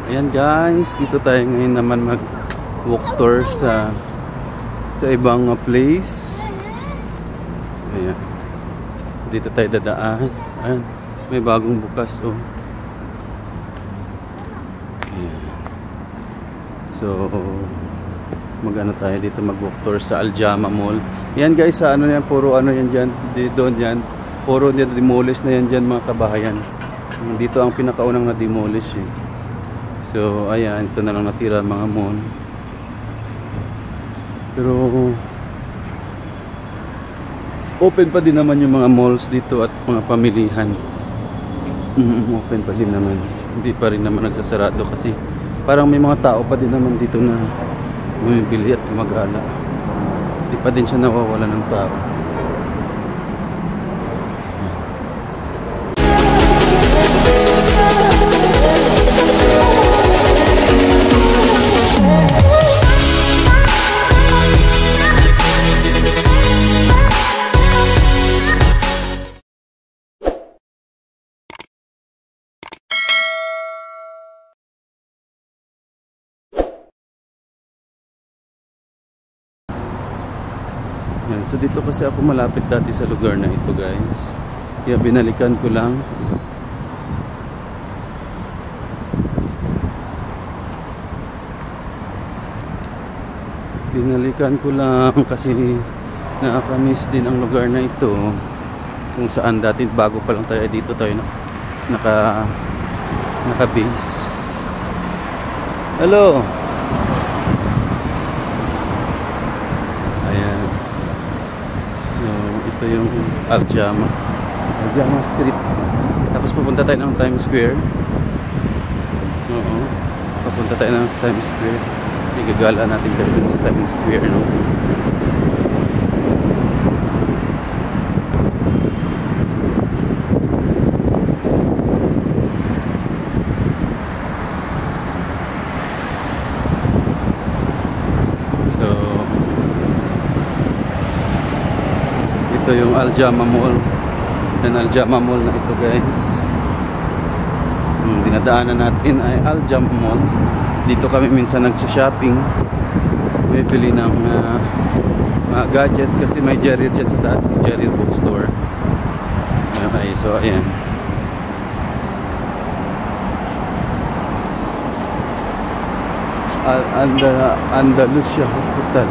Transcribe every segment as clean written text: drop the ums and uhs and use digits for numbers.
Ayan guys, dito tayo ngayon naman mag walk tour sa ibang place. Ayan. Dito tayo dadaan. Ayan, may bagong bukas oh. Ayan. So magano tayo dito mag walk tour sa Aljama Mall. Yan guys, sa ano yan, puro ano yan dyan, doon yan, puro yan, demolish na yan dyan mga kabahayan. Dito ang pinakaunang na demolish eh. So ayan, ito na lang natira mga mall. Pero open pa din naman yung mga malls dito at mga pamilihan. Open pa din naman. Hindi pa rin naman nagsasarado kasi parang may mga tao pa din naman dito na bumibili at gumagala. Hindi pa din siya nawawala ng tao. Yan. So dito kasi ako malapit dati sa lugar na ito guys. Kaya binalikan ko lang. Binalikan ko lang kasi nakakamiss din ang lugar na ito. Kung saan dati bago pa lang tayo dito tayo naka-base. Hello. Ayan. So ito yung Aljama Street. Tapos pupunta tayo ng Times Square. Oo. Pupunta tayo ng Times Square. Igagala natin kami sa Times Square, no? Ito yung Aljama Mall. Yan Aljama Mall na ito guys. Dinadaanan natin ay Aljama Mall. Dito kami minsan nagsa-shopping. May bili ng mga gadgets kasi may Jerry dyan sa taas. Jerry bookstore. Okay, so ayan. Andalusia Hospital.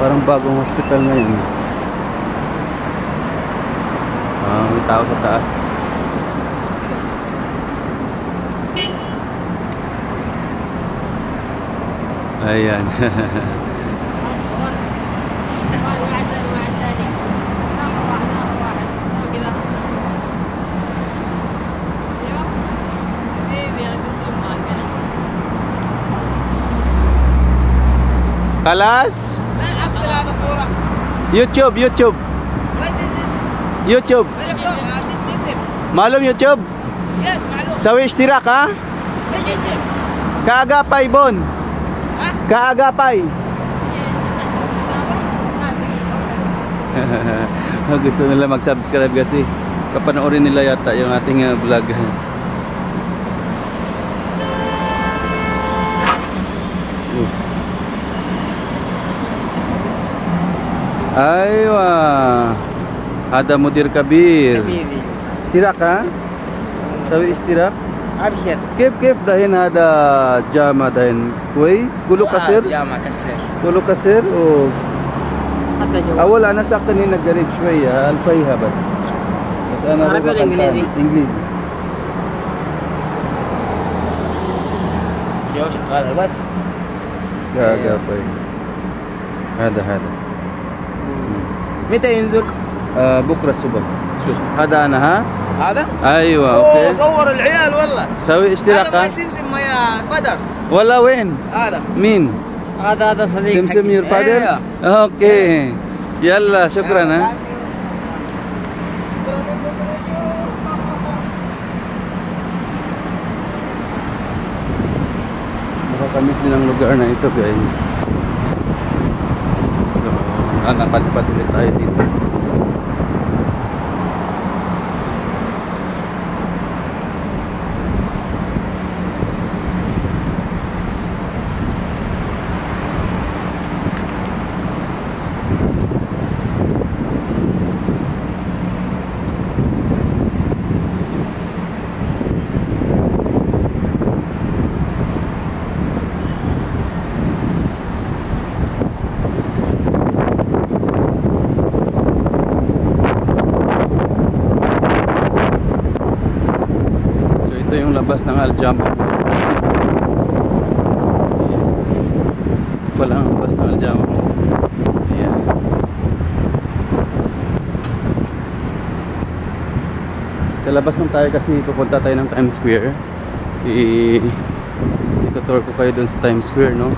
Parang bagong hospital na yun. May tao sa taas. Ayan. Kalas? YouTube. YouTube. معلوم يوتيوب؟ يس معلوم. سوي اشتراك ها؟ ايش اسم؟ كاغاباي بون. ها؟ كاغاباي. Gusto nila mag-subscribe kasi kapanoorin nila yata yung ating vlog. Aywa. Ada mudir kabir. اشتراك ها؟ سوي اشتراك؟ ابشر. كيف دهين هذا جامع دهين كويس؟ كله كسر؟ جامع كسر. كله كسر أول أنا ساكن هنا قريب شوية الفيها بس أنا عربي ولا إنجليزي؟ إنجليزي. جو شغال الوقت؟ لا هذا متى ينزل؟ بكرة الصبح. شوف هذا أنا ها؟ هذا؟ أيوة أوكي. صور العيال والله. سوي اشتراك. هذا ما سمسم يا فدر. ولا وين؟ هذا. مين؟ هذا صديق. سمسم يور فادر؟ أوكي. يلا شكرا ها. Nakakamiss din ang lugar na ito guys. So, nakapad ulit tayo dito. ito yung labas ng Al-Jama. Ito pala ang labas ng Al-Jama. Ayan. Sa labas ng tayo kasi pupunta tayo ng Times Square. Itutur ko kayo dun sa Times Square, no?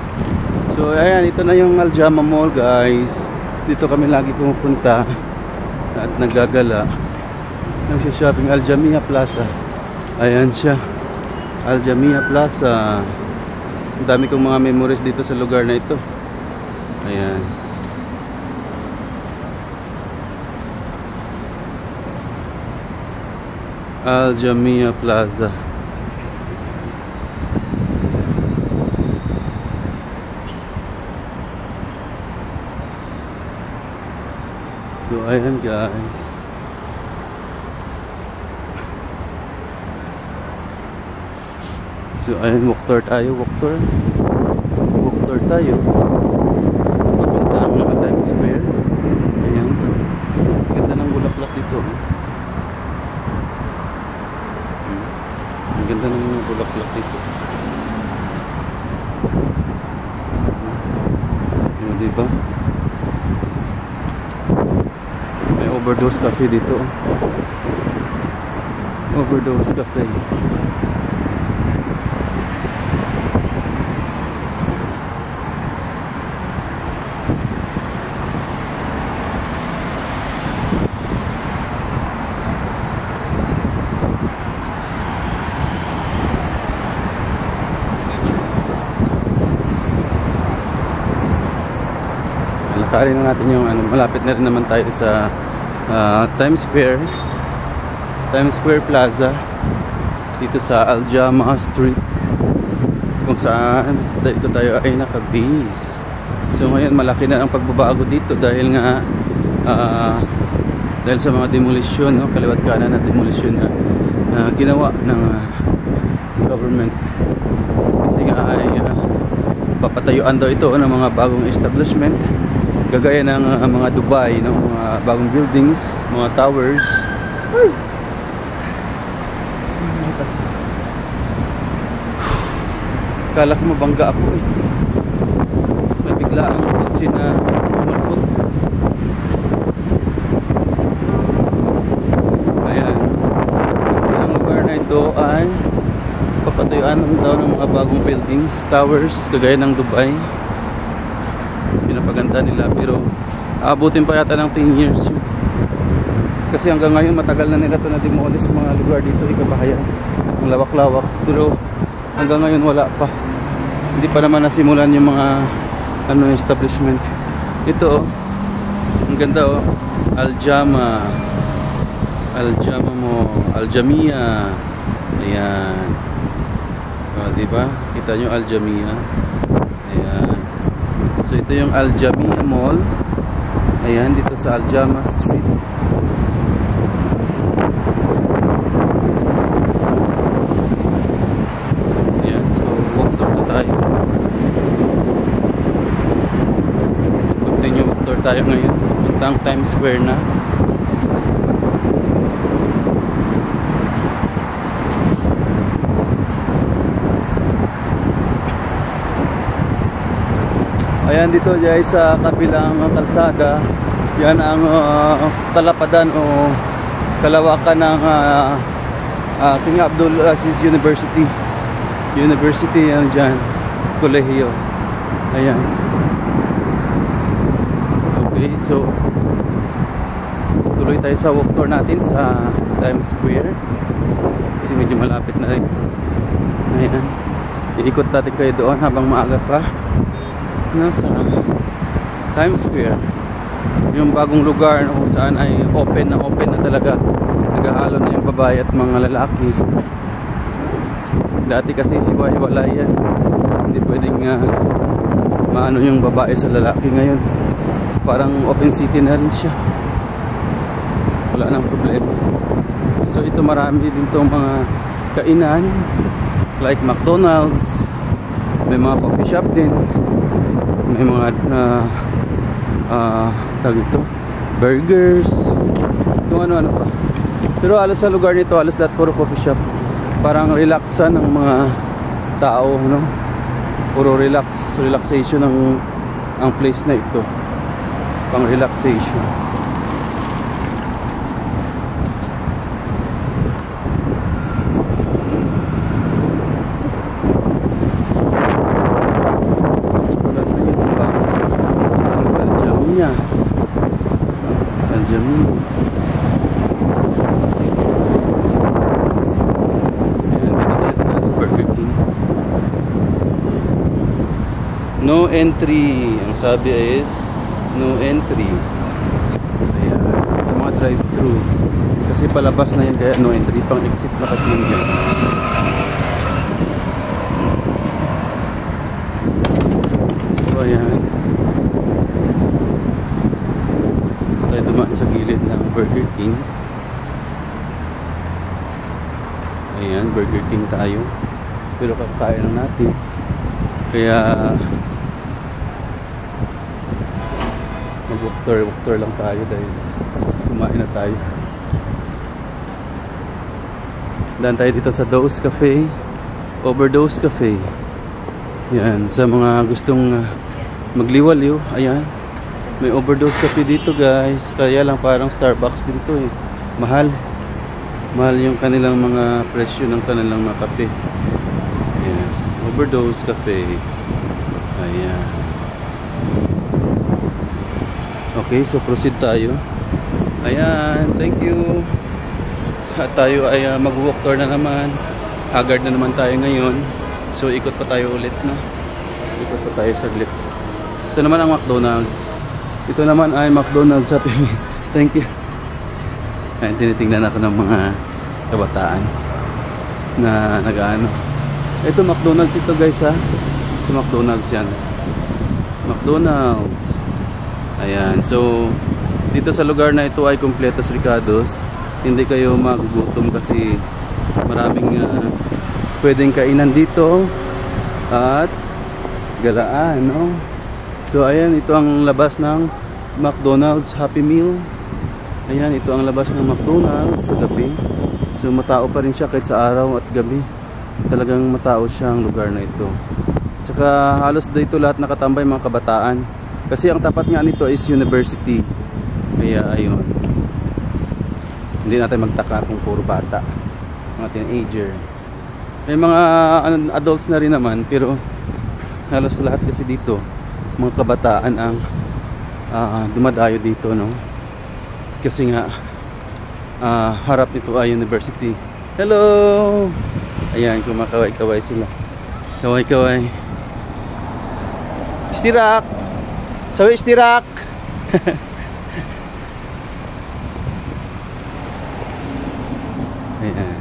So ayan, ito na yung Al-Jama Mall, guys. Dito kami lagi pumupunta at naggagala. Nagsha-shopping. Al-Jamia Plaza. Ayan siya, Al-Jamia Plaza. Ang dami kong mga memories dito sa lugar na ito. Ayan. Al-Jamia Plaza. So ayan, guys. So ayan, walk tour tayo, walk tour tayo. Papunta ang mga Times Square. Ayan, ganda ng bulaklak dito. Ang ganda ng mga bulaklak dito. Ayan, diba? May Overdose Cafe dito. Overdose Cafe. Lakarin na natin yung malapit na rin naman tayo sa Times Square Plaza dito sa Al-Jama Street, kung saan dito tayo ay nakabase. So ngayon malaki na ang pagbabago dito dahil nga dahil sa mga demolisyon, no? Kaliwat kanan na demolisyon na ginawa ng government, kasi nga ay papatayuan daw ito ng mga bagong establishment gagaya ng mga Dubai, no? Mga bagong buildings, mga towers. Ay! Kala ko mabangga ako eh. May bigla ang kotse na sumulpot. Ayan. Kasi ang lugar na ito ay papatayuan daw ng mga bagong buildings, towers, kagaya ng Dubai. Pinapaganda nila, pero aabutin pa yata ng 10 years yun. Kasi hanggang ngayon matagal na nila ito na-demolish mga lugar dito, ikabahayan, ang lawak-lawak, pero hanggang ngayon wala pa, hindi pa naman nasimulan yung mga establishment. Ito ang ganda Al-Jama Al-Jamia. Ayan, diba? Kita nyo Al-Jamia. Ayan. So ito yung Al-Jamia Mall. Ayan, dito sa Al-Jama Street. Ayan, so walk tour na tayo. Continue walk tour tayo ngayon. Puntang Times Square na. Ayan, dito guys sa kabilang kalsada, yan ang talapadan o kalawakan ng King Abdul Aziz University. Yan dyan, kolehiyo. Ayan. Okay, so tuloy tayo sa walk tour natin sa Times Square kasi medyo malapit na rin. Ayan, iikot natin kayo doon habang maaga pa. Nasa Times Square, yung bagong lugar na kung saan ay open na talaga, naghahalo na yung babae at mga lalaki. Dati kasi hiwa-hiwalay yan, hindi pwedeng maano yung babae sa lalaki. Ngayon parang open city na rin siya, wala nang problema. So ito marami din itong mga kainan like McDonald's, may mga coffee shop din, may mga tawag ito, burgers, kung ano-ano pa. Pero halos sa lugar nito, halos lahat puro coffee shop. parang relaxan ng mga tao, no? Puro relaxation ang place na ito. Pang relaxation. No entry. Ang sabi is no entry. Ayan. Sa mga drive-thru. Kasi palabas na yan kaya no entry. Pang exit na kasi yun dyan. So ayan. Tayo dumaan sa gilid ng Burger King. Ayan, Burger King tayo. Pero kakain lang natin. Kaya mag-walk-tour lang tayo dahil kumain na tayo. Daan tayo dito sa Dose Cafe, Overdose Cafe. Yan, sa mga gustong magliwaliw, ayan. May Overdose Cafe dito guys. Kaya lang parang Starbucks dito eh. Mahal. Mahal yung kanilang mga presyo ng kanilang mga kape. Ayan, Overdose Cafe. Ayan. Okay, so proceed tayo. Ayan, thank you. At tayo ay mag-walk tour na naman. Haggard na naman tayo ngayon. So ikot pa tayo ulit, no? Ikot pa tayo saglit. Ito naman ang McDonald's. Ito naman ay McDonald's Happy Meal. Thank you. Ayan, tinitingnan ako ng mga kabataan na nag-ano. Ito McDonald's ito guys ha. Ito McDonald's yan. McDonald's. Ayan, so dito sa lugar na ito ay Completos Ricados. Hindi kayo magugutom kasi maraming pwedeng kainan dito at galaan, no? So ayan, ito ang labas ng McDonald's Happy Meal. Ayan, ito ang labas ng McDonald's sa gabi. So matao pa rin siya kahit sa araw at gabi. Talagang matao siyang lugar na ito. Tsaka halos dito lahat nakatambay mga kabataan. Kasi ang tapat nga nito is university. Kaya ayun. Hindi natin magtaka kung puro bata. Mga teenager. May mga adults na rin naman. Pero halos lahat kasi dito mga kabataan ang dumadayo dito, no? Kasi nga harap nito ay university. Hello! Ayan, kumakaway-kaway sila. Kaway-kaway. Istirak! Sawi istirak! Ayan.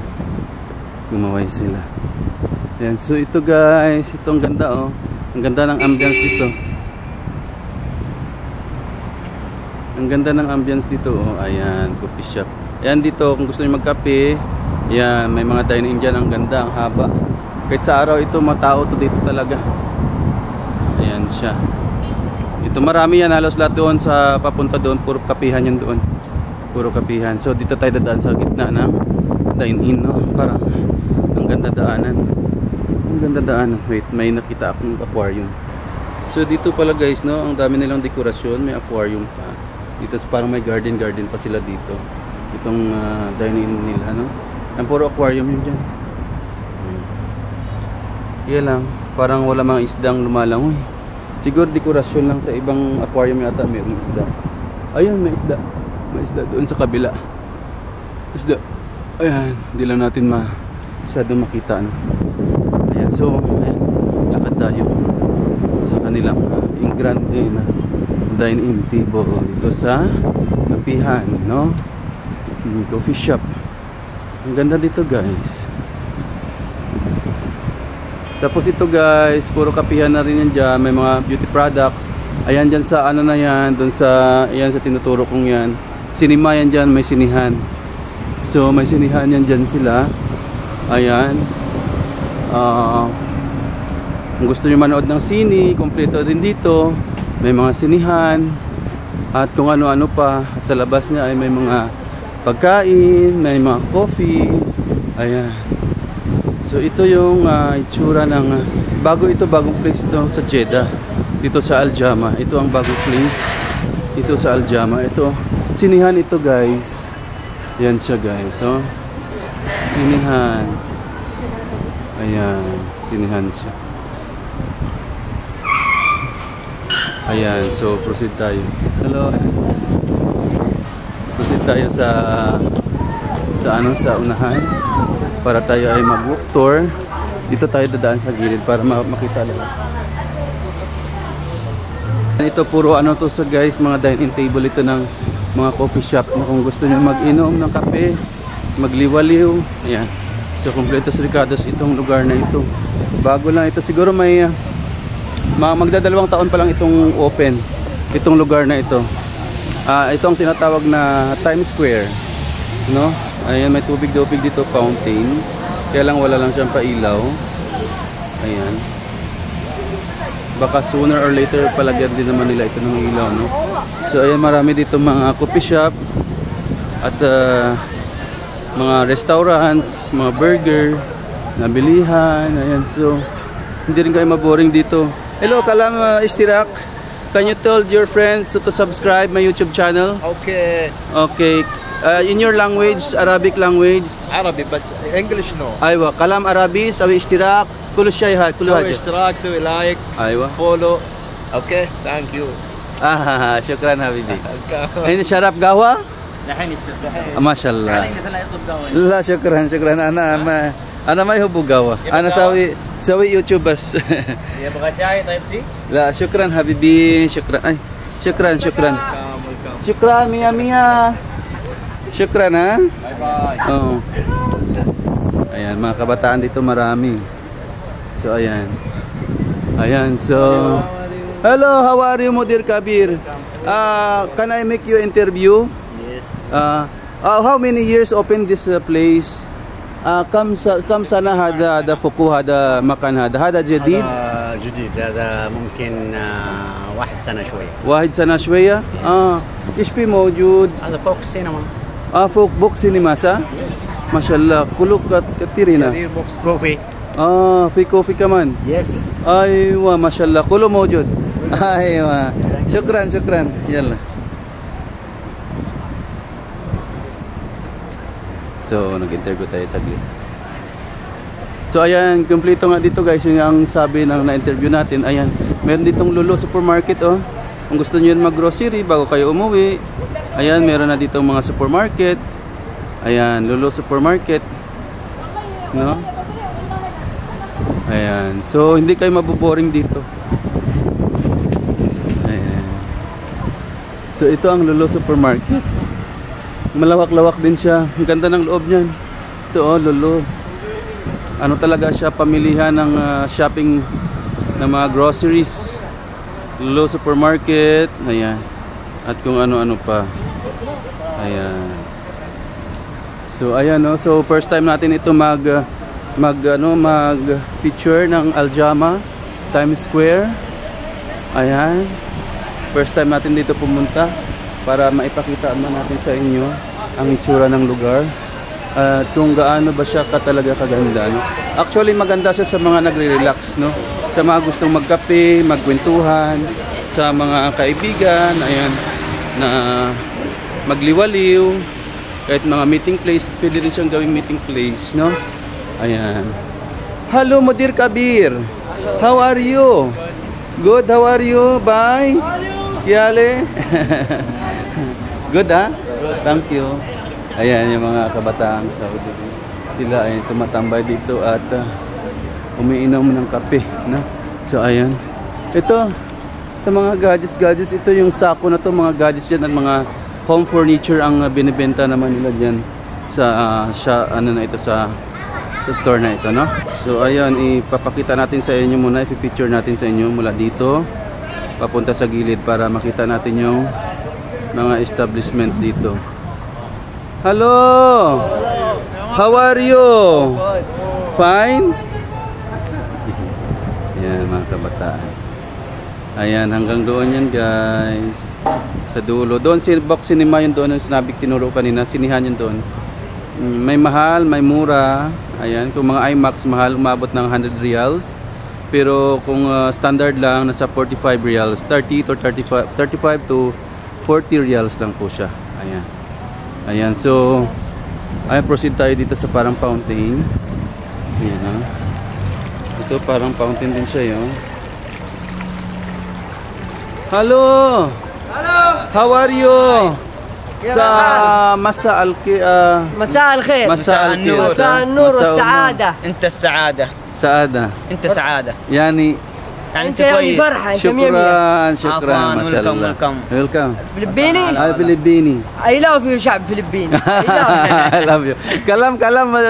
Kumaway sila. Ayan, so ito guys, ito ang ganda oh. Ang ganda ng ambience dito. Ang ganda ng ambience dito oh. Ayan, coffee shop. Ayan dito kung gusto niyo magkape. Ayan, may mga dine-in dyan. Ang ganda, ang haba. Kahit sa araw ito, matao to dito talaga. Ayan siya. Ito marami yan, halos lahat doon sa papunta doon, puro kapihan yan doon. Puro kapihan. So dito tayo dadaan sa gitna ng dine-in, no? Parang ang ganda daanan. Ang ganda daanan. Wait, may nakita akong aquarium. So dito pala guys, no, ang dami nilang dekorasyon, may aquarium pa. Dito parang may garden pa sila dito. Itong dine-in nila, no? Ang puro aquarium yun dyan. Kaya lang, parang wala mga isdang lumalangoy. Siguro dekorasyon lang sa ibang aquarium yata mayroong isda. Ayun, may isda. May isda doon sa kabila. Isda. Ayan, hindi lang natin masyadong makita, no? Ayan, so ayan, lakad tayo sa kanilang Ingrande na dine-in table dito sa kapihan, no? Coffee shop. Ang ganda dito guys. Tapos ito guys, puro kapihan na rin yan dyan. May mga beauty products. Ayan dyan sa ano na yan, dun sa, ayan sa tinuturo kong yan. Cinema yan dyan, may sinihan. So may sinihan yan dyan sila. Ayan. Kung gusto nyo manood ng sine, kompleto rin dito. May mga sinihan. At kung ano-ano pa, sa labas niya ay may mga pagkain, may mga coffee. Ayan. So ito yung itsura ng bagong place ito sa Jeddah. Dito sa Al Jama. Ito ang bagong place dito sa Al Jama. Ito, sinihan ito guys. Yan siya guys. So, sinihan. Ayan, sinihan siya. Ayan, so proceed tayo. Hello. Proceed tayo sa unahan para tayo ay mag-walk tour. Dito tayo dadaan sa gilid para makita lang. Ito puro ano to sa guys, mga dining table ito ng mga coffee shop na kung gusto niyo mag-inom ng kape, magliwaliw. Ayan. So kompleto sa Ricardo's itong lugar na ito. Bago lang ito, siguro may magdadalawang taon pa lang itong open itong lugar na ito. Ito ang tinatawag na Times Square, no? Ayan, may tubig-tubig dito, fountain. Kaya lang wala lang siyang pailaw. Ayan. Baka sooner or later palagyan din naman nila ito ng ilaw, no? So ayan, marami dito mga coffee shop at mga restaurants, mga burger, nabilihan. Ayan, so hindi rin kayo maboring dito. Hello, Kalam Istirak. Can you tell your friends to subscribe my YouTube channel? Okay. Okay. In your language, Arabic language. عربي بس English no. أيوة. كلام عربي. سوي اشتراك. كل شيء هاي. كل سوي حاجة. اشتراك، سوي لايك. أيوة. فولو. اوكي. ثانك يو. شكرا حبيبي. هنا شرب قهوة؟ الحين يشتغل. ما شاء الله. يصير يطلب قهوة. لا شكرا. أنا ما يحب قهوة. أنا سوي يوتيوب بس. يبغى شاي طيب سي؟ لا شكرا حبيبي. شكرا. شكرا. شكرا ميا. Syukran ha. Bye bye. Oo. Ayan, mga kabataan dito marami. So ayan. Ayan, so hello, how are you Mudir Kabir? Can I make you interview? Yes. How many years open this place? كم سنة هذا فوق هذا مكان هذا جديد؟ هذا جديد، هذا ممكن 1 سنة شوية. 1 سنة شوية؟ إيش في موجود؟ هذا فوق السينما. فوق بوكس سينما صح؟ ما شاء الله كله كتير هنا. كثير بوكس كوفي. في كوفي كمان. يس. ايوه ما شاء الله كله موجود. ايوه شكرا يلا. So nag-interview tayo saglit. So ayan, kumpleto nga dito guys yung ang sabi ng na-interview natin. Ayan, meron ditong Lulu supermarket oh. Kung gusto niyo mag-grocery bago kayo umuwi. Ayan, meron na dito mga supermarket. Ayan, Lulu supermarket. No? Ayan. So, hindi kayo maboboring dito. Ayan. So, ito ang Lulu supermarket. Malawak-lawak din siya. Ang ganda ng loob niyan. Ito oh, Lulu. Ano talaga siya, pamilihan ng shopping ng mga groceries. Lulu supermarket. Ayan. At kung ano-ano pa. Ayan. So ayan no. So first time natin ito mag picture ng Al Jama Times Square. Ayan. First time natin dito pumunta para maipakita natin sa inyo ang itsura ng lugar. Kung gaano ba siya talaga kaganda, no? Actually maganda siya sa mga nagre-relax, no? Sa mga gustong magkape, magkwentuhan, sa mga kaibigan, ayan, na magliwaliw, kahit mga meeting place, pwede rin siyang gawing meeting place, no? Ayan. Hello Mudir Kabir. Hello. How are you? Good. How are you? Bye. Kiale. Good ha? Thank you. Ayan yung mga kabataang Saudi. Sila ay tumatambay dito at umiinom ng kape, no? So ayan. Ito sa mga gadgets, ito yung sako na to, mga gadgets dyan at mga home furniture ang binibenta naman nila dyan sa store na ito, no? So ayan, ipapakita natin sa inyo muna, ipipicture natin sa inyo mula dito papunta sa gilid para makita natin yung mga establishment dito. Hello! How are you? Fine? Ayan mga kabataan. Ayan, hanggang doon yan guys. Sa dulo. Doon si box cinema yun doon. Yung sinabi tinuro kanina. Sinihan yun doon. May mahal, may mura. Ayan, kung mga IMAX mahal, umabot ng 100 reals. Pero kung standard lang, nasa 45 reals, 30 to 35 to 40 reals lang po siya. Ayan. Ayan, so ayan, proceed tayo dito sa parang fountain. Ayan, ha. Ito parang fountain din siya, yun. Hello! Hello! How are you? مساء الخير. مساء الخير. مساء النور. مساء النور والسعادة. انت السعاده سعادة. انت سعاده يعني انت يوم فرحة، انت مية مية. شكرا ما شاء الله. ويلكم. فلبيني؟ فلبيني. I love you شعب فلبيني. I love you. كلام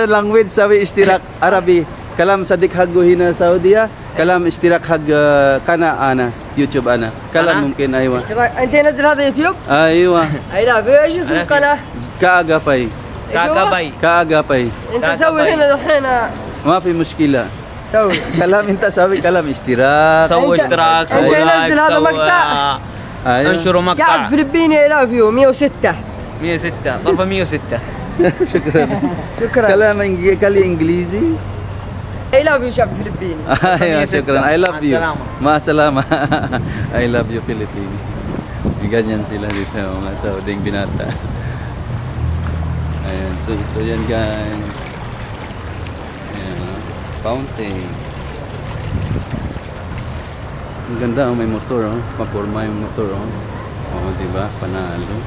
language سوي اشتراك عربي. كلام صديق حقه هنا سعودية. كلام اشتراك حق قناة أنا يوتيوب أنا. كلام ممكن أيوة. اشتراك أنت نزل هذا يوتيوب؟ أيوة. I love you. إيش اسم القناة؟ كاغاباي. كاغاباي. أنت سوي هنا الحين. ما في مشكلة. سوي. كلام أنت سوي كلام اشتراك. سوي اشتراك، سوي أنت لايك، نزل هذا سوي مقطع. انشروا شعب مقطع. فلبيني I love you 106. 106 طرفه 106. شكرا. شكرا. كلام إنجليزي. I love you شعب فلبيني. Ayan, shukran. I love you. Masalama. Masalama. I love you, Philippines. Ganyan sila dito, mga Sauding binata. Ayan, so ito yan, guys. Ayan, fountain. Ang ganda, may motor, oh. Paporma yung motor, oh. Oh, diba? Panalo.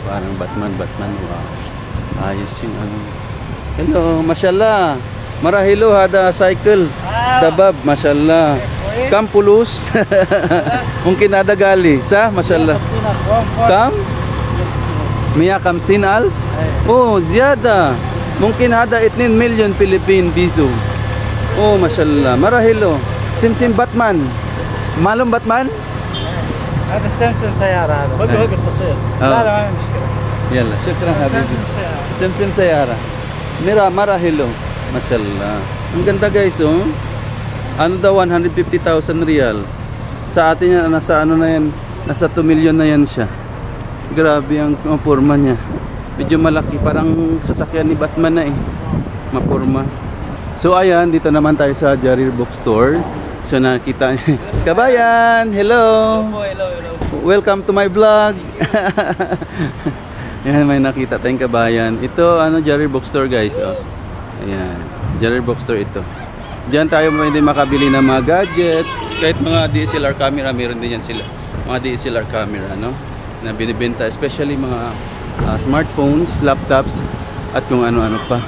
Parang Batman. Wow. Ayos yung ano. Hello, mashallah. Marahilo hada cycle dabab mashallah kam pulus mungkin ada gali sa mashallah kam 150,000 oh ziyada mungkin hada 2 million Philippine piso oh mashallah marahilo simsim Batman malum Batman هذا سمسم سيارة هذا وقف تصوير لا يلا شكرا حبيبي سمسم سيارة marahilo mashallah. Ang ganda guys, oh. Ano daw 150,000 reals. Sa atin yan nasa ano na yan, nasa 2 million na yan siya. Grabe ang forma niya. Medyo malaki, parang sasakyan ni Batman na eh. Mapurma. So ayan, dito naman tayo sa Jarir Bookstore. So nakita niyo. Kabayan, hello. Hello. Welcome to my vlog. Yan, may nakita tayong kabayan. Ito ano, Jarir Bookstore guys, oh. Ayan, Jarir Bookstore ito. Diyan tayo pwede makabili ng mga gadgets, kahit mga DSLR camera, meron din yan sila. Mga DSLR camera, no? Na binibenta, especially mga smartphones, laptops, at kung ano-ano pa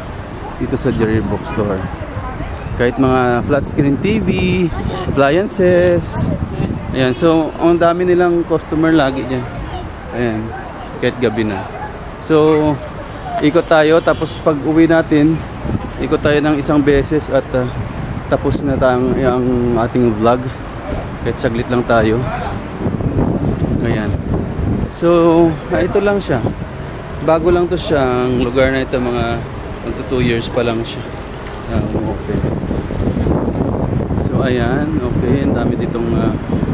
dito sa Jarir Bookstore. Kahit mga flat screen TV, appliances. Ayan, so ang dami nilang customer lagi diyan. Ayan, kahit gabi na. So, ikot tayo, tapos pag uwi natin, ikot tayo ng isang beses at tapos na yung ating vlog. Kahit saglit lang tayo. Ayan. So, ito lang siya. Bago lang to siya. Ang lugar na ito, mga 2 years pa lang siya. Okay. So, ayan. Okay. Ang dami ditong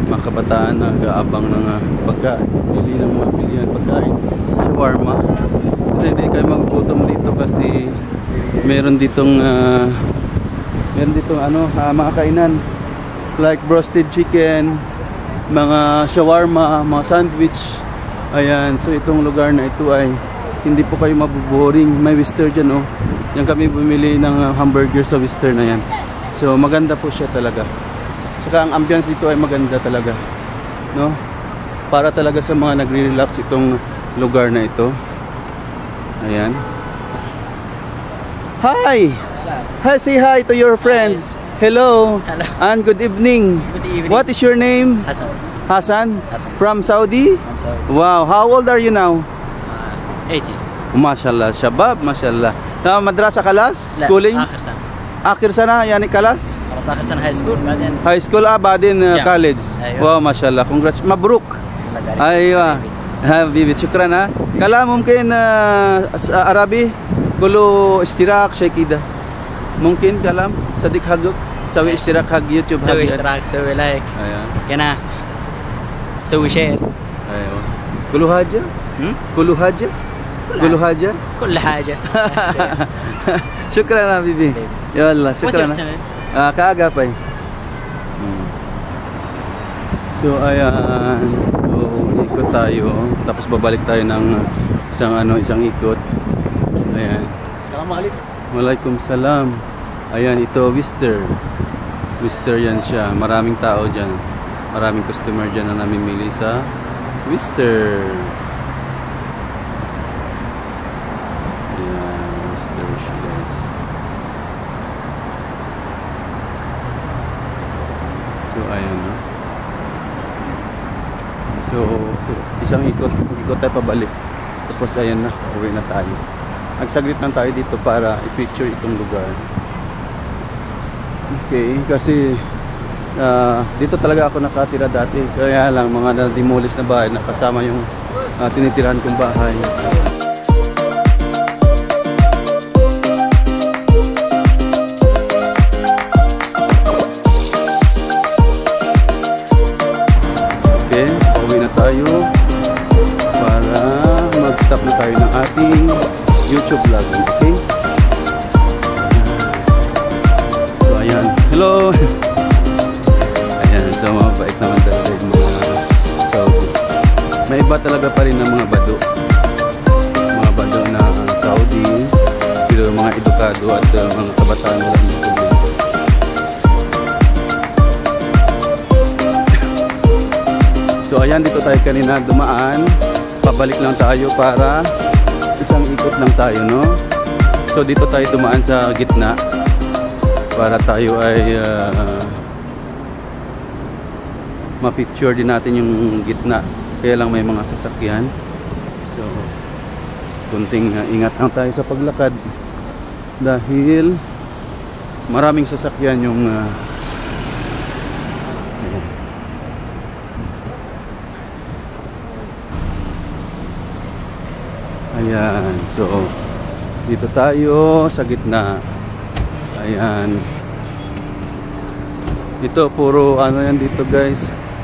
mga kabataan na nag-aabang ng pagkain. Pili ng mga pilihan pagkain. Shawarma. Hindi kayo maggutom dito kasi meron ditong ano, mga kainan like roasted chicken, mga shawarma, mga sandwich. Ayan, so itong lugar na ito ay hindi po kayo mabuboring. May Wister dyan, oh. Yan kami bumili ng hamburger sa Wister na yan. So maganda po siya talaga. Saka ang ambience dito ay maganda talaga, no? Para talaga sa mga nagre-relax itong lugar na ito. Ayan. Hi! Hi, say hi to your friends. Hello. Hello. And good evening. Good evening. What is your name? Hassan. Hassan? Hassan. From Saudi? I'm sorry. Wow, how old are you now? 80. MashaAllah, shabab, MashaAllah. Madrasa kalas? Schooling? آخر سنة. Akhir sana, yani kalas? خلاص آخر سنة هاي سكول بعدين High school, بعدين Yeah. college. أيوة. Wow, MashaAllah. Congrats. Mabruk. الله يبارك. ايوه حبيبي شكرا. ها كلام ممكن عربي كله اشتراك شيء كده ممكن كلام صديق حقك سوي اشتراك حق يوتيوب سوي حقك. اشتراك سوي لايك ايوه قناة سوي شير ايوه كله حاجه كله حاجه كله حاجه كل حاجة Shukran habibi. Yalla, What's your shukran. channel? Kaagapay. So ayan. So ikot tayo. Tapos babalik tayo ng isang ikot. Ayan. Assalamualaikum. Waalaikumsalam. Ayan, ito Wister. Wister yan siya. Maraming tao dyan. Maraming customer dyan na namimili sa Wister. Ayan, Wister siya guys. So ayan, no? So isang ikot tayo pabalik. Tapos ayan na, uwi na tayo. Nagsaglit lang tayo dito para i-picture itong lugar. Okay, kasi dito talaga ako nakatira dati. Kaya lang mga na-demolish na bahay, nakasama yung tinitirahan kong bahay. Okay, uwi na tayo para mag-stop na tayo ng ating YouTube vlog. Okay? So ayan. Hello! Ayan. So mabait naman talaga yung mga Saudi. May iba talaga pa rin ng mga bado. Mga bado na Saudi. Pero mga edukado at mga kabataan wala ng problema. So ayan, dito tayo kanina dumaan. Pabalik lang tayo para isang ikot lang tayo, no? So dito tayo dumaan sa gitna para tayo ay ma-picture din natin yung gitna. Kaya lang may mga sasakyan. So kunting ingat lang tayo sa paglakad dahil maraming sasakyan yung ayan. So dito tayo sa gitna. Ayan. Ito puro ano yan dito guys,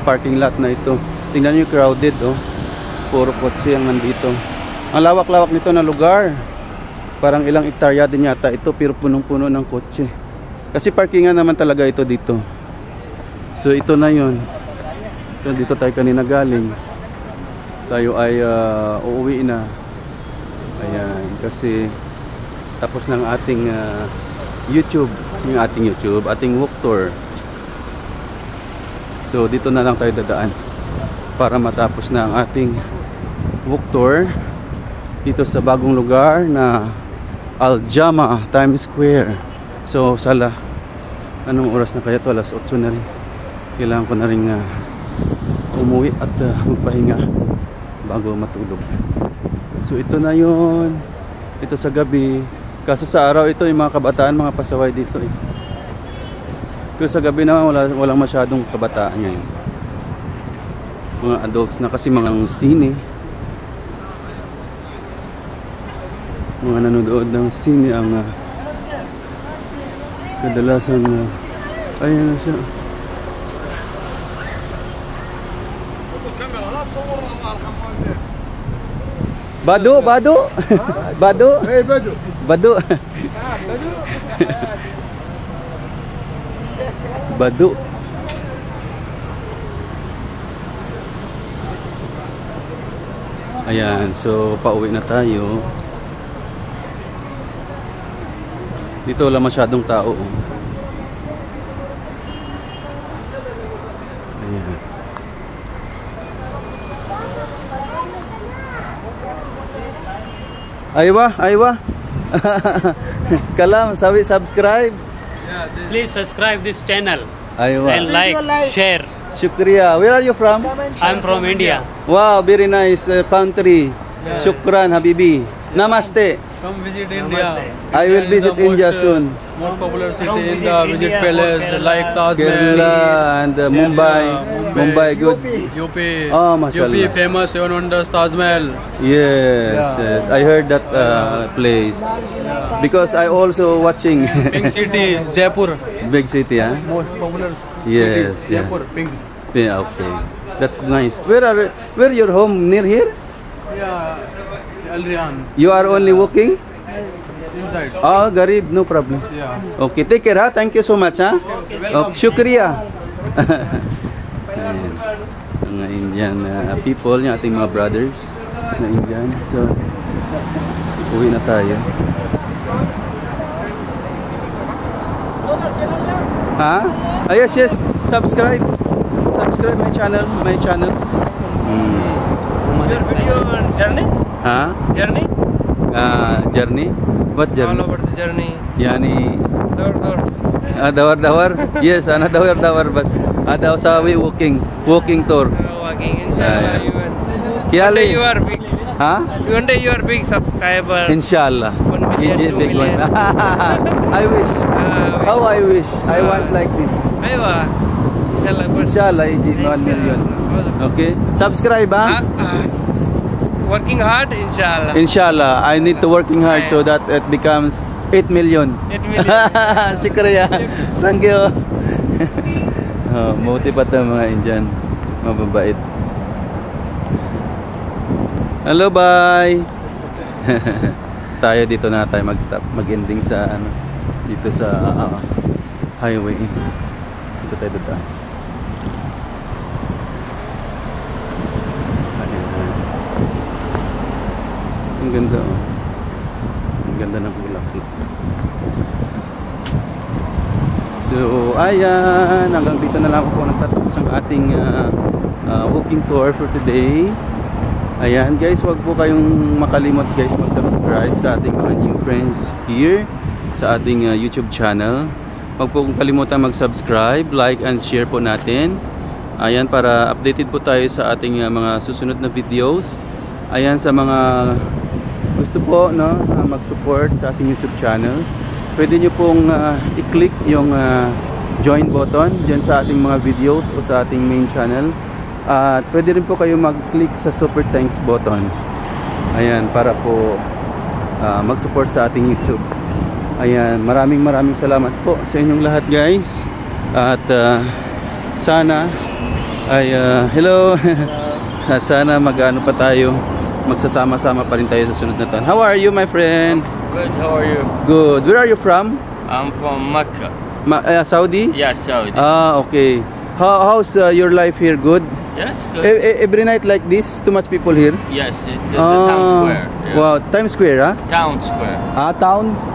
parking lot na ito. Tingnan niyo crowded, oh. Puro kotse ang nandito. Ang lawak-lawak nito na lugar. Parang ilang hektarya din yata ito, pero punong-puno ng kotse. Kasi parkingan naman talaga ito dito. So ito na 'yon. So, dito tayo kanina galing. Tayo ay uuwi na. Ayan, kasi tapos ng ating YouTube, ating walk tour. So dito na lang tayo dadaan para matapos na ang ating walk tour dito sa bagong lugar na Al-Jama Times Square. So sala, anong oras na kaya to? Alas 8 na rin. Kailangan ko na rin umuwi at magpahinga bago matulog. So ito na yon. Ito sa gabi. Kaso sa araw ito yung mga kabataan, mga pasaway dito eh. Pero sa gabi naman walang masyadong kabataan ngayon. Mga adults na kasi mga sine. Mga nanonood ng sine ang kadalasan ayan na siya. Bado. Bado. Hey, Badu. Bado. Bado. Ayan, so pauwi na tayo. Dito wala masyadong tao. Ayan. Aywa. Kalam, sabi subscribe. Please subscribe this channel Aywa. and like, share. Shukriya. Where are you from? I'm from India. Wow, very nice country. Shukran, Habibi. Namaste. Come visit India. I will visit India soon. More popular city in the visit palace like Taj Mahal. Kerala and Mumbai. Mumbai, good. UP. Oh, mashallah. UP famous Seven Wonders Taj Mahal. Yes. I heard that place. Because I also watching Pink City, Jaipur. big city, huh? Most popular Yes, city, Jaipur, Pink. Yeah, okay. That's nice. Where your home? Near here? Yeah, Alrian. You are only walking? side. Oh, garib, no problem. Yeah. Okay, take care ha. Thank you so much ha. Okay, shukriya. Ayan. Mga Indian people, yung ating mga brothers na Indian. So, uwi na tayo. Ha? Ah, yes, yes. Subscribe. Subscribe my channel. My channel. Journey? Ha? Journey? Journey? What journey? All over the journey. Yani Door. dawar yes dawar bas ada usawi walking tour Walking, inshallah. Yeah. You will. Kya One day le? you are big. ha One day you are big subscriber. inshallah 1 million, Legit 2 big one. million. I wish how I wish I want like this Aywa. Inshallah. Good. inshallah legit 1 million okay subscribe ha Working hard, inshallah. inshallah I need to working hard so that it becomes 8 million 8 million. Shukriya. Thank you. Buti pa ito mga Indian. Mababait. Hello, bye. Tayo dito na tayo mag-stop. Mag-ending sa ano, dito sa highway. Dito tayo dito. Ang ganda oh. Ang ganda ng bulaklak. So, ayan, hanggang dito na lang ako po nagtatapos ang ating walking tour for today. Ayan, guys, wag po kayong makalimot guys mag-subscribe sa ating mga new friends here sa ating YouTube channel. Wag po kalimutan mag-subscribe, like and share po natin. Ayan, para updated po tayo sa ating mga susunod na videos. Ayan, sa mga gusto po no mag-support sa ating YouTube channel, pwede nyo pong i-click yung join button dyan sa ating mga videos o sa ating main channel. At pwede rin po kayo mag-click sa super thanks button. Ayan, para po mag-support sa ating YouTube. Ayan, maraming salamat po sa inyong lahat guys. At sana ay hello. At sana mag-ano pa tayo, magsasama-sama pa rin tayo sa sunod na taon. How are you my friend? Good, how are you? Good. Where are you from? I'm from Mecca. Saudi? Yes, Saudi. Okay. How's your life here? Good? Yes, good. Every night like this? Too much people here? Yes, it's the town square. Yeah. Wow, Times Square, huh? Town square.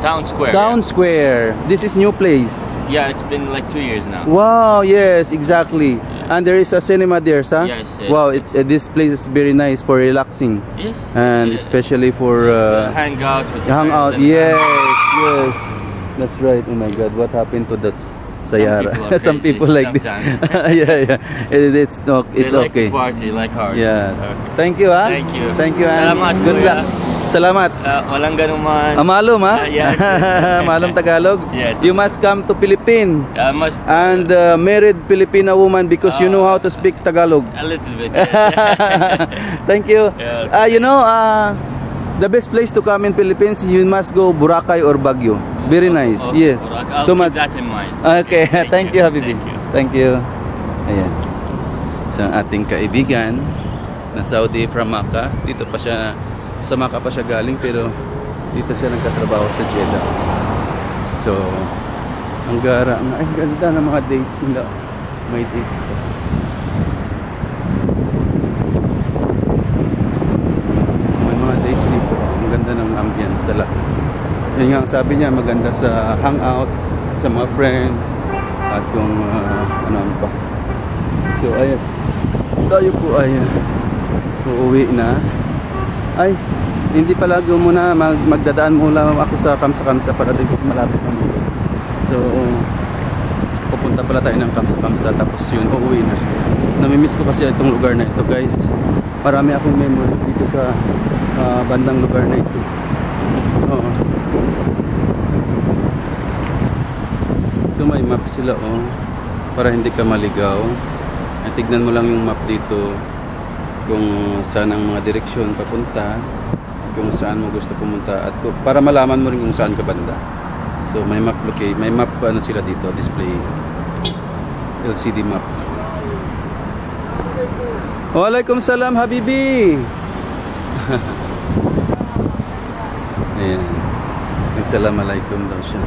Town Square. Town Square. This is new place. Yeah, it's been like 2 years now. Wow, yes, exactly. And there is a cinema there, sir? Yes, wow, yes. This place is very nice for relaxing. Yes. And yeah. especially for hang out with hang friends out. and Yes. That's right. Oh my God, what happened to this Sayara? Some people like are this. sometimes. yeah. It's They like okay. to party, like hard. Yeah. Okay. Thank you, ha? Thank you. Thank you, and Salamat, good kuya. luck. Salamat. Walang ganun man. Malum, ha? Yes. Malum Tagalog. Yes. You must come to Philippines. I must. And married Filipina woman because you know how to speak Tagalog. A little bit. Yes. Thank you. Yeah. You know, the best place to come in Philippines, you must go Boracay or Baguio. Very nice. Okay, Yes. I'll Too keep much. that in mind. Okay. Thank you, Habibi. Thank you. Thank you. Ayan. Isang ating kaibigan na Saudi from Makkah. Dito pa siya, sa Makkah pa siya galing, pero dito siya nagtatrabaho sa Jeddah. So, ang gara, ang ganda ng mga dates nila. May dates pa. May mga dates dito. Ang ganda ng ambience talaga. Yun nga, sabi niya, maganda sa hangout, sa mga friends, at kung ano pa. So, ayan. Tayo po ay uuwi na. Ay, hindi pala muna magdadaan muna ako sa Kamsa-Kamsa para din kasi malapit na dito. So, pupunta pala tayo ng Kamsa-Kamsa tapos yun, uuwi na. Namimiss ko kasi itong lugar na ito guys. Marami akong memories dito sa bandang lugar na ito. Oo. Ito may map sila oh, para hindi ka maligaw. Tignan mo lang yung map dito kung saan ang mga direksyon papunta, kung saan mo gusto pumunta, at para malaman mo rin kung saan ka banda. So may map may map ano sila dito, display LCD map. Waalaikumsalam Habibi. Ayan, Assalamualaikum daw siya.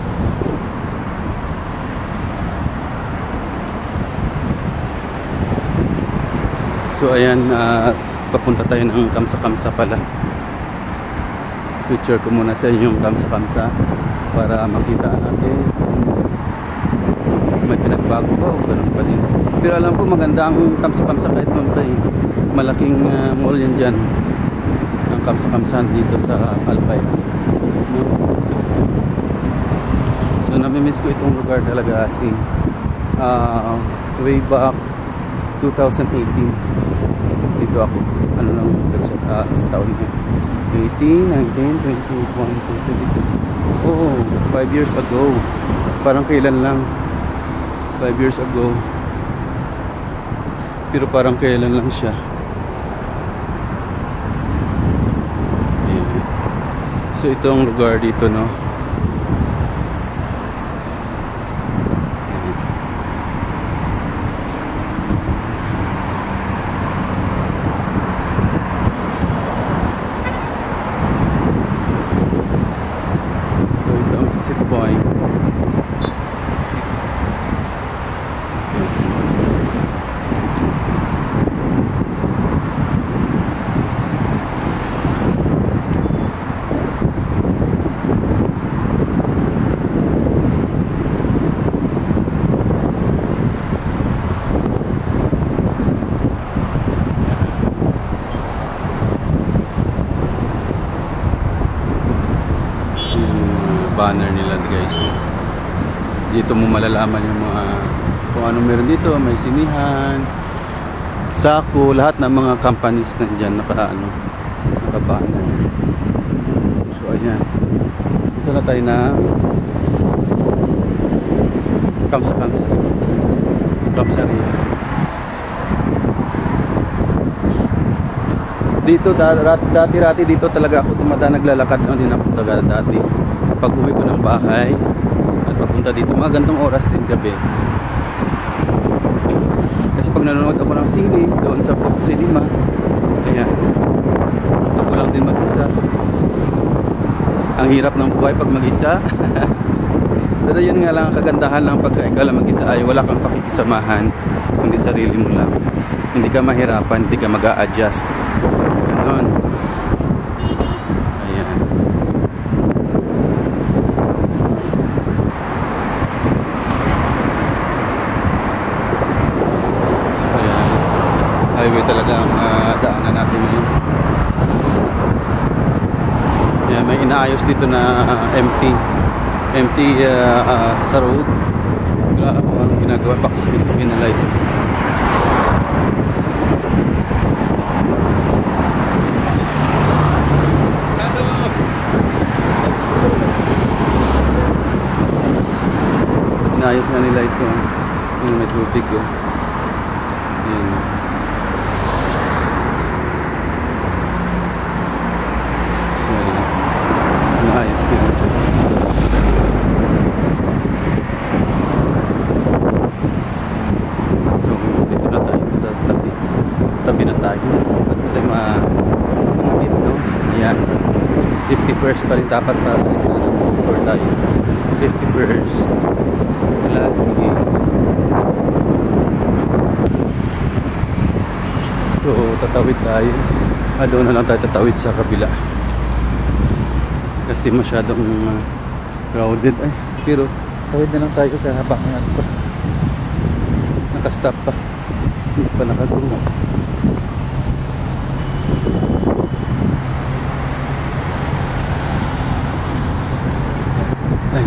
So ayan, papunta tayo ng Kamsa-Kamsa pala. Picture ko muna sa inyo yung Kamsa-Kamsa para makita natin may pinagbago ba o ganun pa din. Pero alam ko maganda ang Kamsa-Kamsa kahit noon pa eh. Malaking mall yan dyan. Ang Kamsa-Kamsa dito sa Albay. No? So namimiss ko itong lugar talaga as in way back 2018 dito ako. Ano lang sa taon niya? 18, 19, 21, 22. Oh, 5 years ago. Parang kailan lang. 5 years ago. Pero parang kailan lang siya. Ayan. So itong lugar dito, no? So itong exit point. Banner nila guys. Dito mo malalaman yung mga kung ano meron dito. May sinihan, Sako, lahat ng mga companies nandyan naka-banner. So ayan, dito na tayo na Kamsa-Kamsa Kamsaria. Dito dati dito talaga ako tumada, naglalakad lang din ako talaga dati pag uwi ko ng bahay at papunta dito mga gantong oras din gabi. Kasi pag nanonood ako ng sine doon sa Fox Cinema, ayan, ako lang din mag-isa. Ang hirap ng buhay pag mag-isa. Pero yun nga lang ang kagandahan lang pagka ikaw lang mag-isa ay wala kang pakikisamahan, kundi sarili mo lang. Hindi ka mahirapan, hindi ka mag-a-adjust. Ganon. Ayan. So ayan, highway talaga ang daanan natin ngayon. Ayan, may inaayos dito na empty sa road. Wala ako anong ginagawa, baka simintuin nila ito. Inaayos na nila ito. Yung may tubig ko. Ayan. So ayan, inaayos na ito. So dito na tayo sa tabi na tayo. Ba't tayo mahigit, no? Ayan, safety first pa rin dapat para tayo. Safety first. Lagi. So tatawid tayo. Doon na lang tayo tatawid sa kabila kasi masyadong crowded ay. Pero tawid na lang tayo kaya baka nga pa nakastop pa, hindi pa nakagulo. Ay,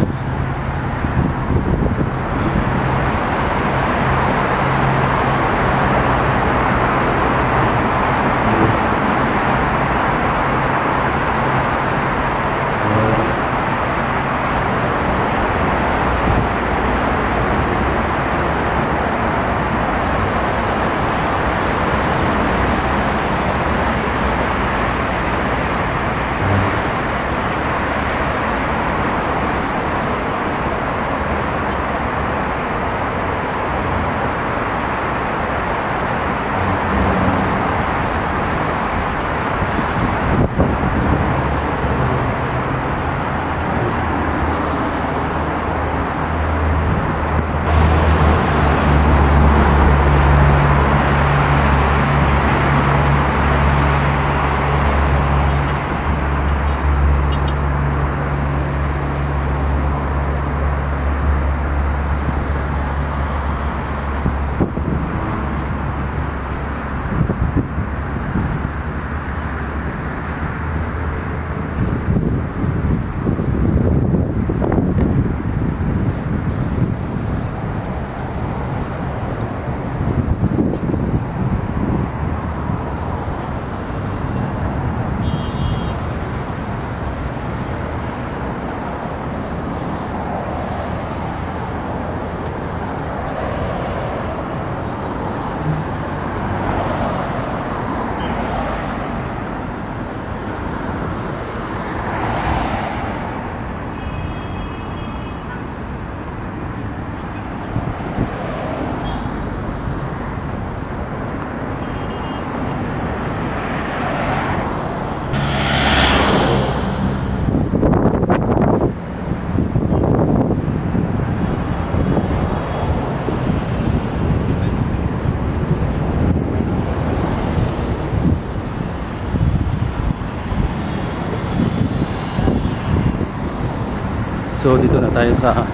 So dito na tayo sa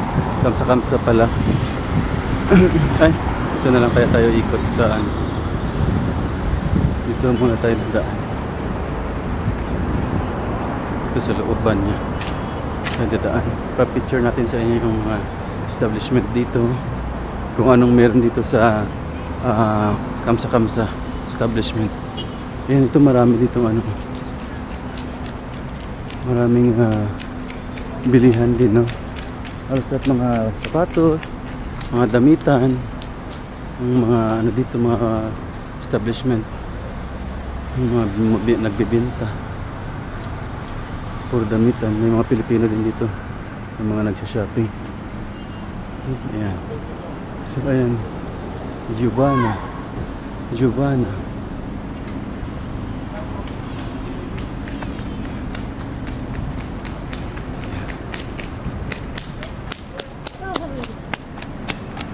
Kamsa pala. Ay, dito na lang kaya tayo ikot sa ano. Dito muna tayo dadaan. Dito sa looban niya. Tayo dadaan. Pa-picture natin sa inyo yung establishment dito. Kung anong meron dito sa Kamsa establishment. Yan, ito marami dito ano. Maraming bilihan din, no? Halos lahat mga sapatos, mga damitan, mga ano dito, mga establishment, mga nagbibenta. Puro damitan. May mga Pilipino din dito, yung mga nagsha-shopping. Ayan. So ayan, Giovanna.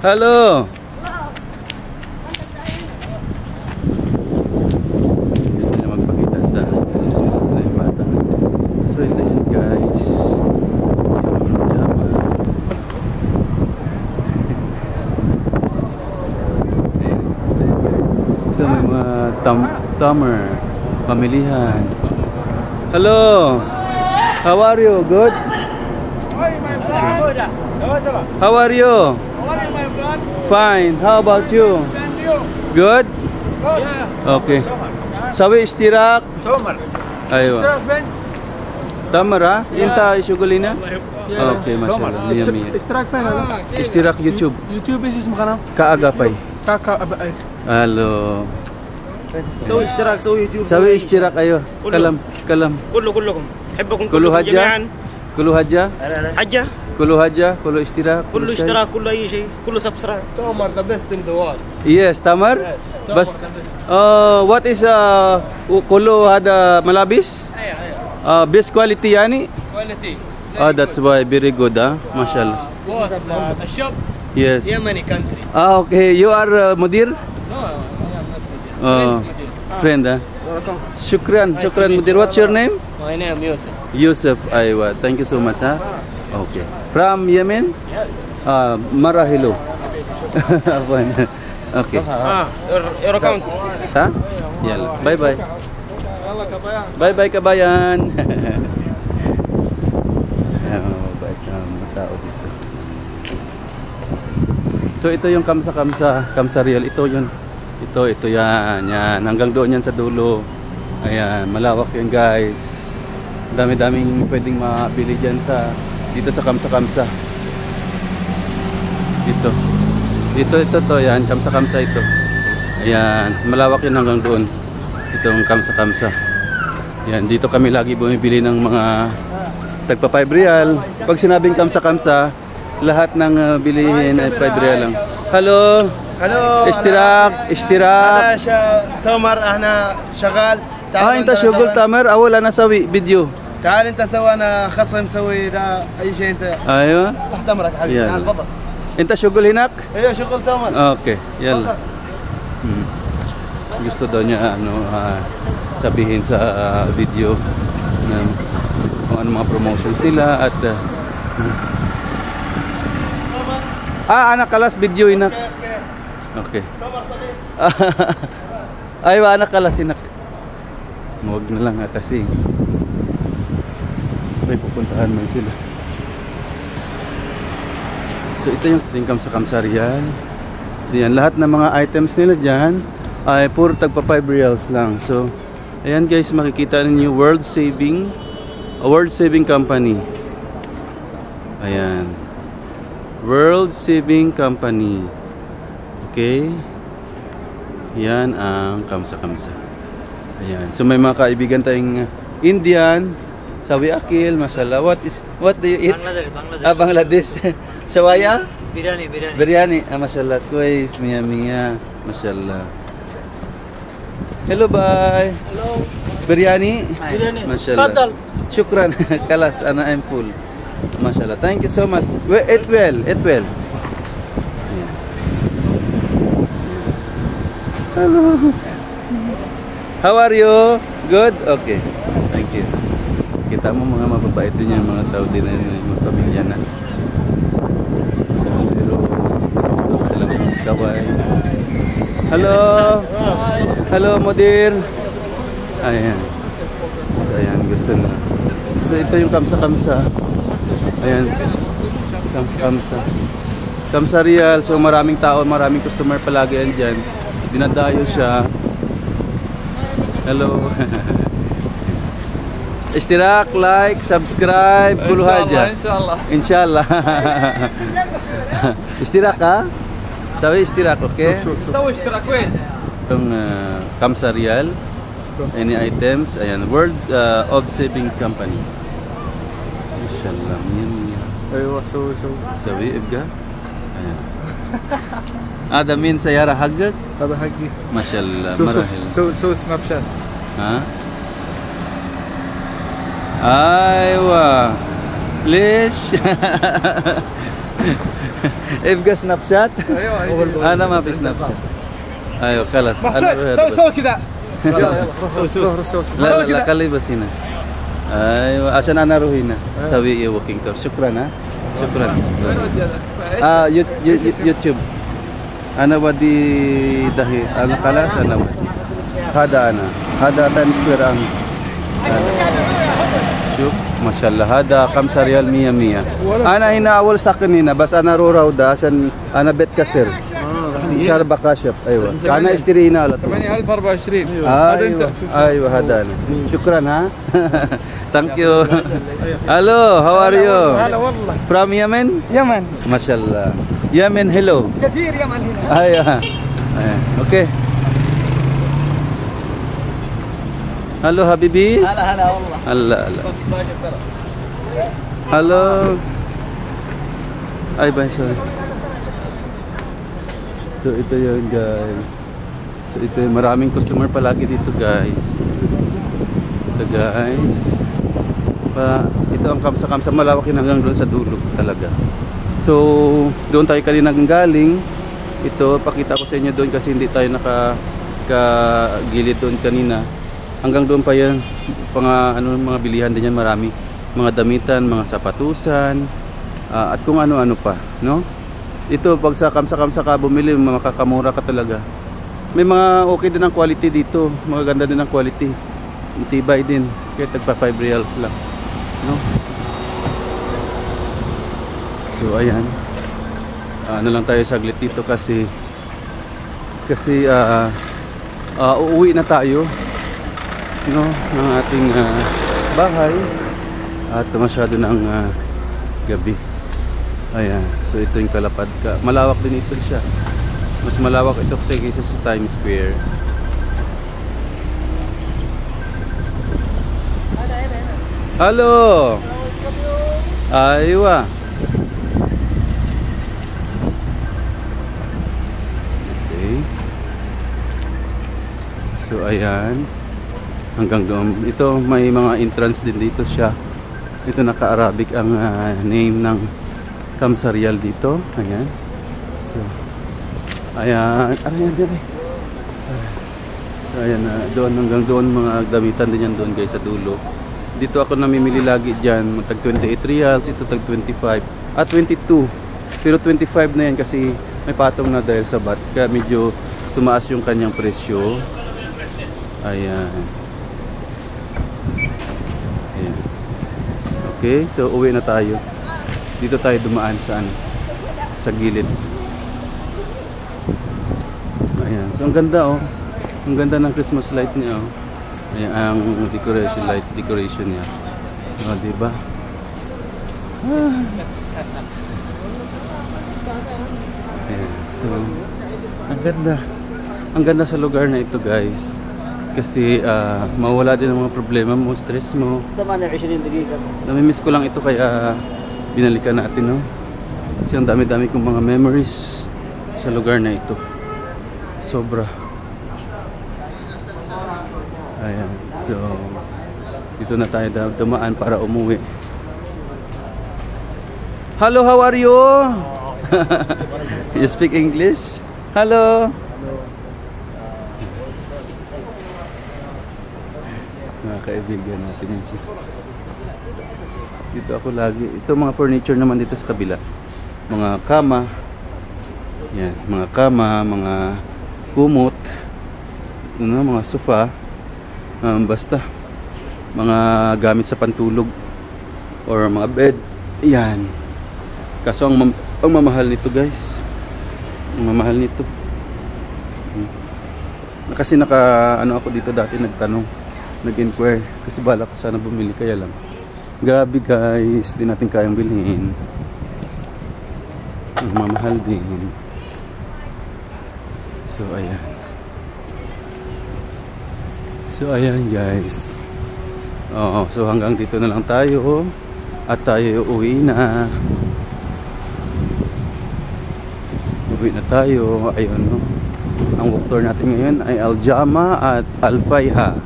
Hello. Gusto niya magpakita sa yung bata. So ito yun guys. Yung pajama. Ito may mga tamer. Pamilihan. Hello. How are you? Good? How are you? Fine. How about you? Good? Okay. Sawi istirak? Tamar. Aywa. Tamar ha? Inta ishugulina? Okay, mashallah. Liya miya. اشتراك فين هذا؟ Istirak YouTube. يوتيوب ايش اسمه قناه؟ Kaagapay. كاكا Hello. سوي اشتراك سوي يوتيوب Sawi istirak ayo. Kalam. كلكم احبكم Kulu كلكم haja. جميعا Kulu haja. حجه Kulu haja. Kulu istirak. كله اشتراك كله اي شيء كله سبسكرايب تومر ذا بيست ان ذا وورلد Yes, Tamar. Bas. What is kulu hada malabis? Best quality yani? كواليتي That's why very good mashallah. بوس الشوب Yes. يمني كانتري Okay, you are mudir? Friend Shukran mudir. What's your name? ماي نيم يوسف Yusuf. Aywa. Thank you so much Okay. From Yemen? يس Marahilo. Afwan. Okay. يور اكونت Ha? Yalla. Bye bye. Bye bye kabayan. Bye mga tao dito. So ito yung Kamsa Real. Ito yun. Ito yan. Hanggang doon yan sa dulo. Ayan, malawak yan guys. Dami-daming pwedeng mabili dyan dito sa Kamsa. Ito yan, Kamsa ito. Ayan, malawak yan hanggang doon. Itong Kamsa. Yan, dito kami lagi bumibili ng mga tagpa 5 real. Pag sinabing Kamsa, lahat ng bilihin ay 5 real lang. Hello. الو اشتراك انا تمر انا شغال انت شغل تامر اول انا اسوي فيديو تعال انت سوي انا خصم مسوي ذا اي شيء انت ايوه تحت امرك حبيبي يلا. تعال تفضل انت شغل هناك ايوه شغل تمر okay يلا gusto daw niya sabihin sa video na kung ano mga promotions nila at anak kalas video inak okay aywa anak kalas inak huwag na lang kasi may pupuntahan man sila. So ito yung Kamsa Real. Yan, lahat ng mga items nila dyan ay puro tagpa 5 reals lang. So ayan guys, makikita ninyo World Saving Company. Ayan, World Saving Company. Okay, yan ang Kamsa. Ayan, so may mga kaibigan tayong Indian. Sawi akil, mashallah. What do you eat? Bangladesh. Shawaya? Biryani. Mashallah. Kuwais, miya. Mashallah. Hello, bye. Hello. Biryani? Mashallah. تفضل. Shukran. Kalas, I'm full. Mashallah. Thank you so much. Eat well. Ayan. Hello. How are you? Good? Okay. Thank you. Kita mo mga mababait din yung mga Saudi na yun, yung mga pamilya na. Pero gusto ko talaga magkaway. Hello! Hello, Mudir! Ayan. So, ayan, gusto na. So, ito yung kamsa-kamsa. Ayan. Kamsa-kamsa. Kamsa Real. So, maraming tao, maraming customer palagi yan dyan. Dinadayo siya. Hello. Istirak, like, subscribe, kulu haja. Inshallah. Inshallah. Istirak ha? Sabi istirak, okay? So اشتراك وين؟ Itong Kamsa Real. Any items. Ayan. World of Saving Company. Inshallah. ايوه سوي Sabi, ibga. Ayan. هذا مين سيارة حقك؟ هذا حقي. ما شاء الله. شوف مراحل. سوي سناب شات. ها؟ ايوه ليش؟ ابقى سناب شات؟ ايوه انا ما في سناب شات. ايوه خلاص. سوي كذا. يلا سوي لا لا خليه بس هنا. ايوه عشان انا اروح هنا اسوي ووكينج تور. شكرا ها. شكرا. يوتيوب. انا ودي دهي انا خلاص انا ودي. هذا تايم سكوير امس. شوف ما شاء الله هذا 5 ريال 100. انا هنا اول ساكن هنا بس انا رو روضه عشان انا بيت كسر شارع بقاشب. ايوه انا اشتري هنا على طول 8024. هذا انت. ايوه هذا انا. شكرا ها. ثانك يو. الو هاو ار يو؟ هلا والله. from Yemen. يمن. ما شاء الله. يمن هلو. كثير يمن هنا. ايوه اوكي. هلو حبيبي. هلا والله. هلا هلو. Ay ba, sorry. So ito yun guys. So ito yung maraming customer palagi dito guys. Ito guys. Ito ang kamsa-kamsa, malawak yun hanggang doon sa dulo talaga. So doon tayo kanina galing. Ito pakita ko sa inyo doon kasi hindi tayo nakagilid doon kanina. Hanggang doon pa yan, mga bilihan din yan, marami. Mga damitan, mga sapatusan, at kung ano-ano pa, no? Ito, pag sa kamsa-kamsa ka bumili, makakamura ka talaga. May mga okay din ang quality dito, mga ganda din ang quality. Tibay din, kaya tagpa 5 reals lang, no? So, ayan. Ano lang tayo saglit dito kasi uuwi na tayo, no, ng ating bahay at masyado ng gabi. Ayan, so ito yung kalapad ka. Malawak din ito siya. Mas malawak ito kasi kaysa sa Times Square. Hello. Aywa. Okay. So ayan. Hanggang doon. Ito may mga entrance din dito siya. Ito naka-Arabic ang name ng Kamsa Real dito. Ayan. So ayan. Ayan din. So ayan doon hanggang doon mga damitan din yan doon guys sa dulo. Dito ako namimili lagi dyan. Tag 28 reals. Ito tag 25. At 22. Pero 25 na yan kasi may patong na dahil sa VAT. Kaya medyo tumaas yung kanyang presyo. Ayan. Ayan. Okay, so uwi na tayo. Dito tayo dumaan sa gilid. Ayan. So ang ganda oh. Ang ganda ng Christmas light niya oh. Ayan ang decoration niya. Oh, diba? Ayan. So ang ganda. Ang ganda sa lugar na ito guys. Kasi mawala din ang mga problema mo, stress mo. Namimiss ko lang ito kaya binalikan natin, no? Kasi ang dami-dami kong mga memories sa lugar na ito. Sobra. Ayan. So dito na tayo dumaan para umuwi. Hello, how are you? You speak English? Hello. Mga kaibigan natin yan siya. Dito ako lagi. Ito mga furniture naman dito sa kabila. Mga kama. Yan, mga kama, mga kumot. Ano, mga sofa. Basta mga gamit sa pantulog or mga bed. Yan. Kaso ang mamahal nito, guys. Ang mamahal nito. Kasi ano ako dito dati nagtanong, nag-inquire kasi bala ko sana bumili, kaya lang grabe guys, di natin kayang bilhin. Ang mamahal din. So ayan guys. So hanggang dito na lang tayo at tayo uuwi na. Uwi na tayo. Ayun, no. Ang walk tour natin ngayon ay Al Jama at Al Fayha,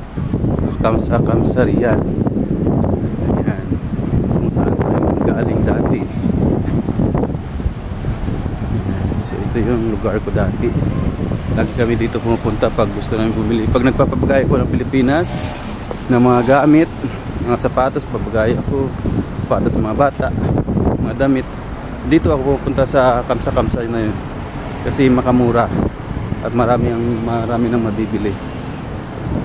Kamsa Riyadh. Ayan, kung saan tayo galing dati. So ito yung lugar ko dati. Lagi kami dito pumupunta pag gusto namin bumili. Pag nagpapabagay ko ng Pilipinas ng mga gamit, mga sapatos, papagay ako sapatos ng mga bata, mga damit, dito ako pupunta sa Kamsa na yun kasi makamura. At marami nang mabibili.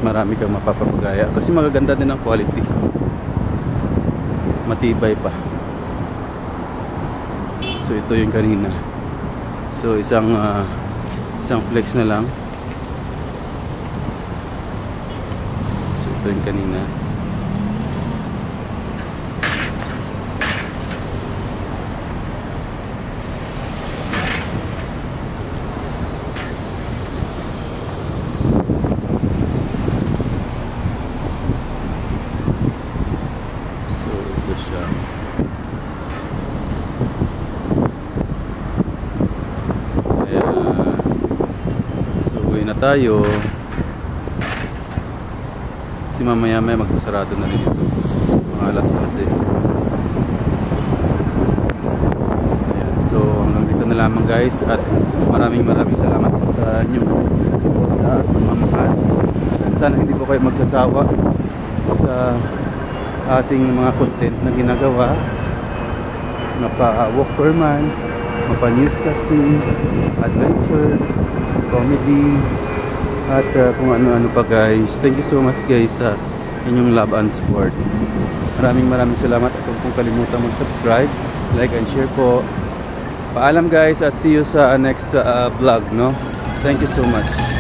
Marami kang mapapapagaya kasi magaganda din ang quality. Matibay pa. So ito yung kanina. So isang flex na lang. So ito yung kanina. Tayo si mamaya magsasarado na rin ito mga alas 11. Ayan, so hanggang dito na lamang guys at maraming salamat po sa inyo at pamamahal. Sana hindi po kayo magsasawa sa ating mga content na ginagawa, mapa-walk tour man, mapa-newscasting, adventure, comedy, at kung ano-ano pa guys. Thank you so much guys sa inyong love and support. Maraming salamat at huwag pong kalimutan mag-subscribe, like and share po. Paalam guys at see you sa next vlog, no? Thank you so much.